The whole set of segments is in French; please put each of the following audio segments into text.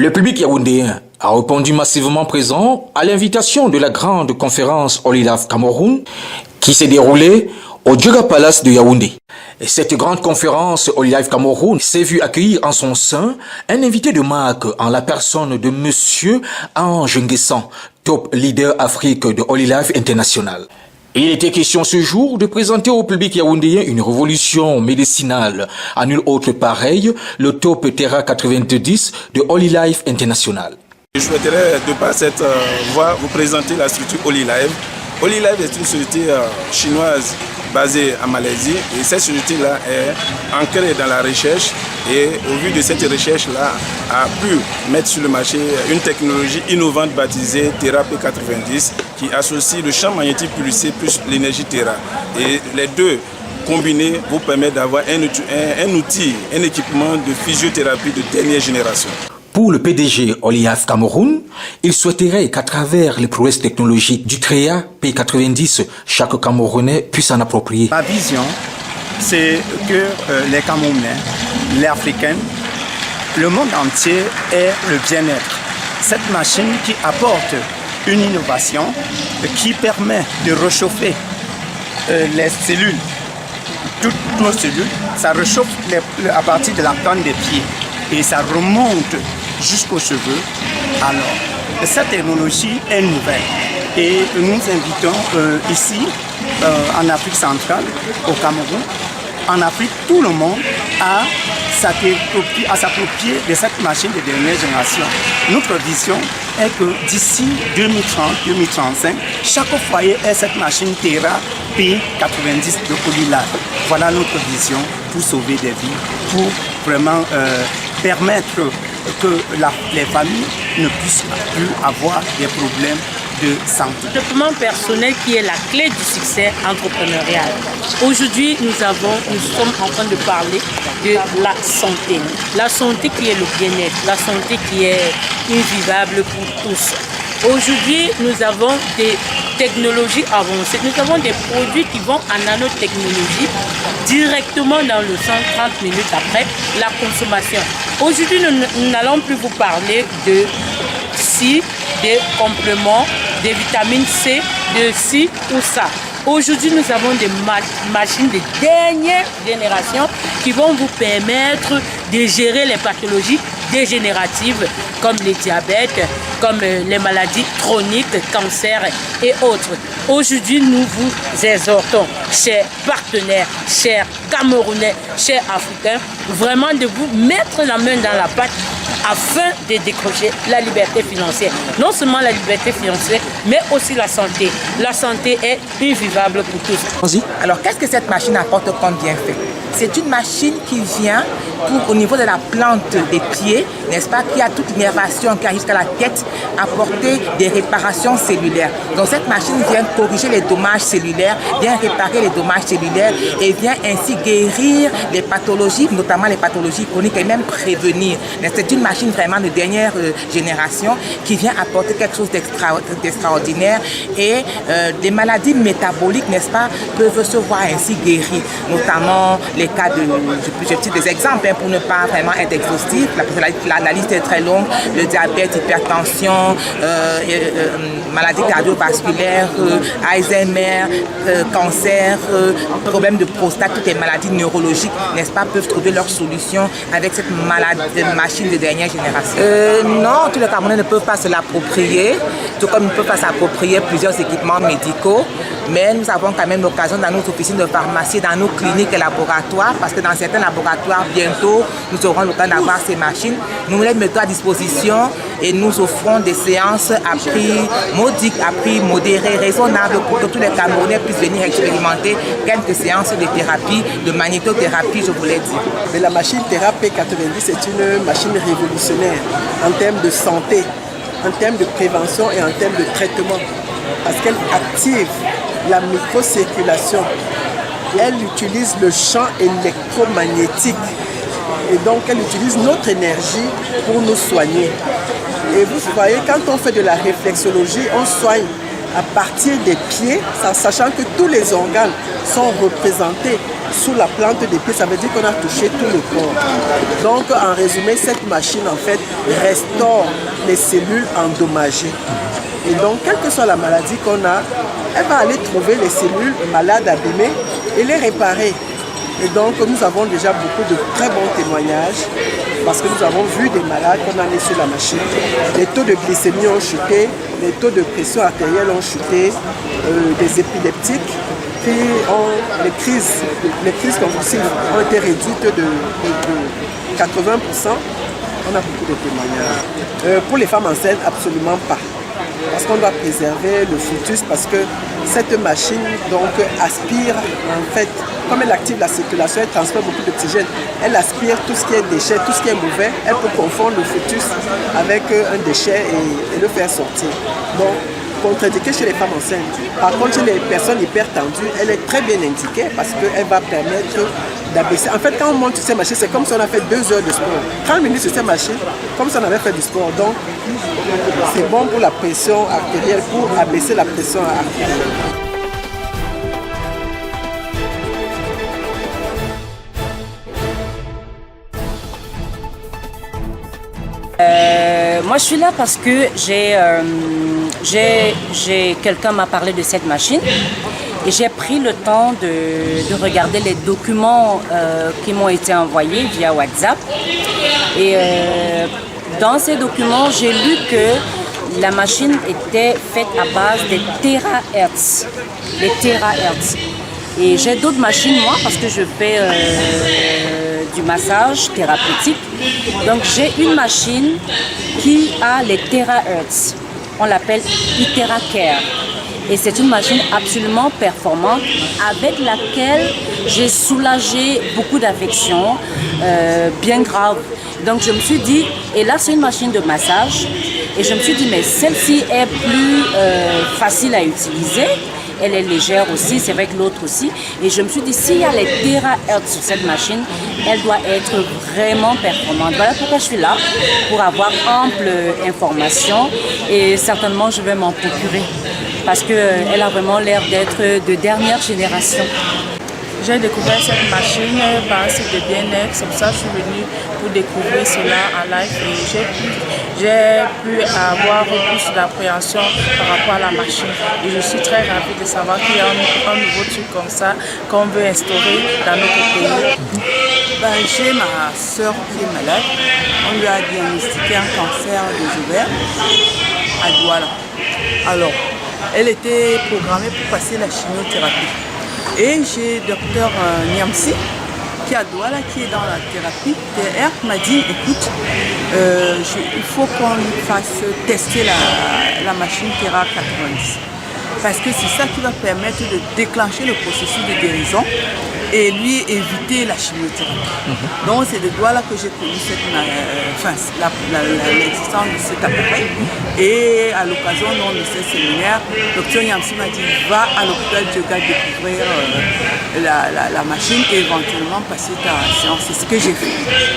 Le public yaoundéen a répondu massivement présent à l'invitation de la grande conférence All Life Cameroun qui s'est déroulée au Djoga Palace de Yaoundé. Et cette grande conférence All Life Cameroun s'est vue accueillir en son sein un invité de marque en la personne de Monsieur Ange Nguessan, top leader Afrique de All Life International. Il était question ce jour de présenter au public yaoundéen une révolution médicinale à nul autre pareil, le top Terra 90 de Holy Life International. Je souhaiterais de par cette voie vous présenter la structure Holy Life. Holy Life est une société chinoise basée en Malaisie et cette société-là est ancrée dans la recherche et au vu de cette recherche-là a pu mettre sur le marché une technologie innovante baptisée Terra P90 qui associe le champ magnétique pulsé plus l'énergie Terra. Et les deux combinés vous permettent d'avoir un outil, un équipement de physiothérapie de dernière génération. Pour le PDG All Life Cameroun, il souhaiterait qu'à travers les prouesses technologiques du TREA P90, chaque Camerounais puisse s'en approprier. Ma vision, c'est que les Camerounais, les Africains, le monde entier ait le bien-être. Cette machine qui apporte une innovation qui permet de réchauffer les cellules, toutes nos cellules, ça réchauffe à partir de la plante des pieds et ça remonte jusqu'aux cheveux. Alors, cette technologie est nouvelle et nous invitons ici, en Afrique centrale, au Cameroun, en Afrique, tout le monde à s'approprier de cette machine de dernière génération. Notre vision est que d'ici 2030-2035, chaque foyer ait cette machine Terra P90 de Holy Life. Voilà notre vision pour sauver des vies, pour vraiment permettre que les familles ne puissent plus avoir des problèmes de santé. Le développement personnel qui est la clé du succès entrepreneurial. Aujourd'hui, nous sommes en train de parler de la santé. La santé qui est le bien-être, la santé qui est invivable pour tous. Aujourd'hui, nous avons des technologies avancées. Nous avons des produits qui vont en nanotechnologie directement dans le sang 30 minutes après la consommation. Aujourd'hui, nous n'allons plus vous parler de des compléments, des vitamines C, de ci ou ça. Aujourd'hui, nous avons des machines de dernière génération qui vont vous permettre de gérer les pathologies dégénératives comme les diabètes, comme les maladies chroniques, cancer et autres. Aujourd'hui, nous vous exhortons, chers partenaires, chers Camerounais, chers Africains, vraiment de vous mettre la main dans la pâte afin de décrocher la liberté financière. Non seulement la liberté financière, mais aussi la santé. La santé est invivable pour tous. Alors, qu'est-ce que cette machine apporte comme bienfait? C'est une machine qui vient au niveau de la plante des pieds, n'est-ce pas, qui a toute l'innervation qui arrive jusqu'à la tête, apporter des réparations cellulaires. Donc cette machine vient corriger les dommages cellulaires, vient réparer les dommages cellulaires et vient ainsi guérir les pathologies, notamment les pathologies chroniques et même prévenir. C'est une machine vraiment de dernière génération qui vient apporter quelque chose d'extraordinaire et des maladies métaboliques, n'est-ce pas, peuvent se voir ainsi guéries, notamment les cas de, je cite des exemples pour ne pas vraiment être exhaustif, la liste est très longue, le diabète, hypertension, maladies cardiovasculaires, Alzheimer, cancer, problèmes de prostate, toutes les maladies neurologiques, n'est-ce pas, peuvent trouver leur solution avec cette machine de dernière génération. Non, tous les Camerounais ne peuvent pas se l'approprier, tout comme ils ne peuvent pas s'approprier plusieurs équipements médicaux, mais nous avons quand même l'occasion dans nos officines de pharmacie, dans nos cliniques et laboratoires, parce que dans certains laboratoires, bientôt, nous aurons l'occasion d'avoir ces machines. Nous les mettons à disposition et nous offrons des séances à prix modique, à prix modéré, raisonnable, pour que tous les Camerounais puissent venir expérimenter quelques séances de thérapie, de magnétothérapie, je voulais dire. Mais la machine Terra P90, c'est une machine révolutionnaire en termes de santé, en termes de prévention et en termes de traitement, parce qu'elle active la microcirculation. Elle utilise le champ électromagnétique et donc elle utilise notre énergie pour nous soigner. Et vous voyez, quand on fait de la réflexologie, on soigne à partir des pieds, sachant que tous les organes sont représentés sous la plante des pieds, ça veut dire qu'on a touché tout le corps. Donc en résumé, cette machine en fait restaure les cellules endommagées. Et donc, quelle que soit la maladie qu'on a, elle va aller trouver les cellules malades, abîmées et les réparer. Et donc, nous avons déjà beaucoup de très bons témoignages parce que nous avons vu des malades qu'on a mis sur la machine. Les taux de glycémie ont chuté, les taux de pression artérielle ont chuté, des épileptiques, les crises convulsives ont été réduites de 80%. On a beaucoup de témoignages. Pour les femmes enceintes, absolument pas. Parce qu'on doit préserver le fœtus, parce que cette machine donc aspire, en fait, comme elle active la circulation, elle transfère beaucoup d'oxygène, elle aspire tout ce qui est déchet, tout ce qui est mauvais, elle peut confondre le fœtus avec un déchet et le faire sortir. Donc, contre-indiquée chez les femmes enceintes. Par contre, chez les personnes hypertendues, elle est très bien indiquée parce qu'elle va permettre d'abaisser. En fait, quand on monte sur ces machines, c'est comme si on a fait 2 heures de sport. 30 minutes sur ces machines, comme si on avait fait du sport. Donc, c'est bon pour la pression artérielle, pour abaisser la pression artérielle. Moi, je suis là parce que quelqu'un m'a parlé de cette machine et j'ai pris le temps de regarder les documents qui m'ont été envoyés via WhatsApp. Et dans ces documents, j'ai lu que la machine était faite à base des térahertz. Les térahertz. Et j'ai d'autres machines, moi, parce que je fais du massage thérapeutique. Donc j'ai une machine qui a les térahertz. On l'appelle IteraCare. Et c'est une machine absolument performante avec laquelle j'ai soulagé beaucoup d'affections bien graves. Donc je me suis dit, et là c'est une machine de massage, et je me suis dit mais celle-ci est plus facile à utiliser. Elle est légère aussi, c'est vrai que l'autre aussi. Et je me suis dit, s'il y a les térahertz sur cette machine, elle doit être vraiment performante. Voilà pourquoi je suis là, pour avoir ample information. Et certainement, je vais m'en procurer. Parce qu'elle a vraiment l'air d'être de dernière génération. J'ai découvert cette machine par un site de bien-être, c'est pour ça que je suis venue pour découvrir cela en live et j'ai pu avoir plus d'appréhension par rapport à la machine. Et je suis très ravie de savoir qu'il y a un nouveau truc comme ça qu'on veut instaurer dans notre pays. J'ai ma soeur qui est malade. On lui a diagnostiqué un cancer des ovaires à Douala. Alors, elle était programmée pour passer la chimiothérapie. Et j'ai docteur Niamsi qui est à Douala, qui est dans la thérapie TR, m'a dit écoute, il faut qu'on lui fasse tester la machine Terra 90. Parce que c'est ça qui va permettre de déclencher le processus de guérison et lui éviter la chimiothérapie. Donc c'est de Douala que j'ai connu l'existence de cet appareil. Et à l'occasion de ce séminaire, le docteur Niamsi m'a dit va à l'hôpital Dioga découvrir la machine et éventuellement passer ta séance. C'est ce que j'ai fait.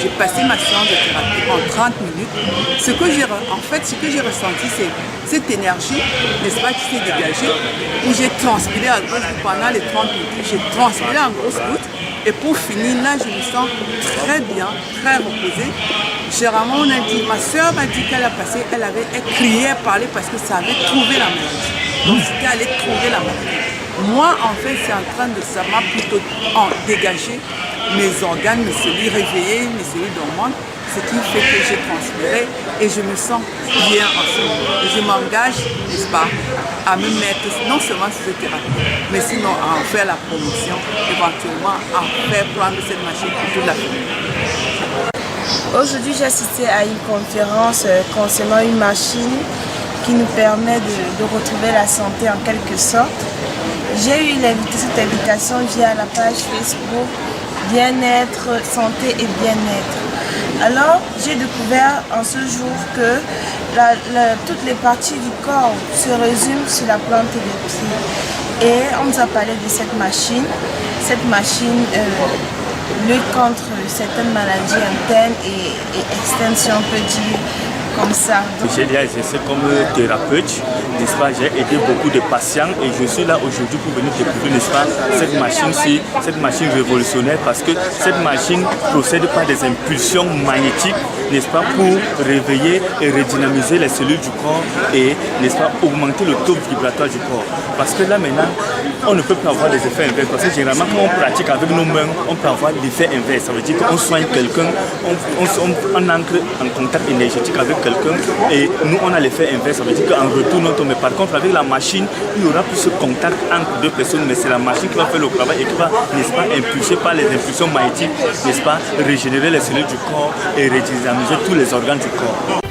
J'ai passé ma séance de thérapie en 30 minutes. Ce que j'ai ressenti, c'est cette énergie, n'est-ce pas, qui s'est dégagée, où j'ai transpiré à grosse goutte pendant les 30 minutes. J'ai transpiré en grosse goutte. Et pour finir, là, je me sens très bien, très reposée. Généralement, on a dit, ma soeur m'a dit qu'elle a passé, elle criait, elle parlait parce que ça avait trouvé la maladie. Donc, c'était aller trouver la maladie. Moi, en fait, c'est en train de ça m'a plutôt dégagé mes organes, mes cellules réveillées, mes cellules dormantes, ce qui fait que j'ai transpiré et je me sens bien en ce moment. Et je m'engage, n'est-ce pas, à me mettre non seulement sur cette thérapie, mais sinon à en faire la promotion, éventuellement à faire prendre cette machine pour toute la famille. Aujourd'hui, j'ai assisté à une conférence concernant une machine qui nous permet de retrouver la santé en quelque sorte. J'ai eu cette invitation via la page Facebook Bien-être, Santé et Bien-être. Alors, j'ai découvert en ce jour que toutes les parties du corps se résument sur la plante des pieds. Et on nous a parlé de cette machine. Cette machine lutte contre certaines maladies internes et externes, si on peut dire, comme ça. J'ai déjà exercé comme thérapeute, n'est-ce pas? J'ai aidé beaucoup de patients et je suis là aujourd'hui pour venir découvrir, n'est-ce pas, cette machine révolutionnaire, parce que cette machine procède par des impulsions magnétiques, n'est-ce pas, pour réveiller et redynamiser les cellules du corps et, n'est-ce pas, augmenter le taux vibratoire du corps. Parce que là maintenant, on ne peut pas avoir des effets inverses, parce que généralement quand on pratique avec nos mains, on peut avoir l'effet inverse. Ça veut dire qu'on soigne quelqu'un, on entre en contact énergétique avec quelqu'un et nous on a l'effet inverse. Ça veut dire qu'en retour on tombe. Mais par contre avec la machine, il y aura plus ce contact entre deux personnes, mais c'est la machine qui va faire le travail et qui va, n'est-ce pas, impulser par les impulsions magnétiques, n'est-ce pas, régénérer les cellules du corps et redynamiser tous les organes du corps.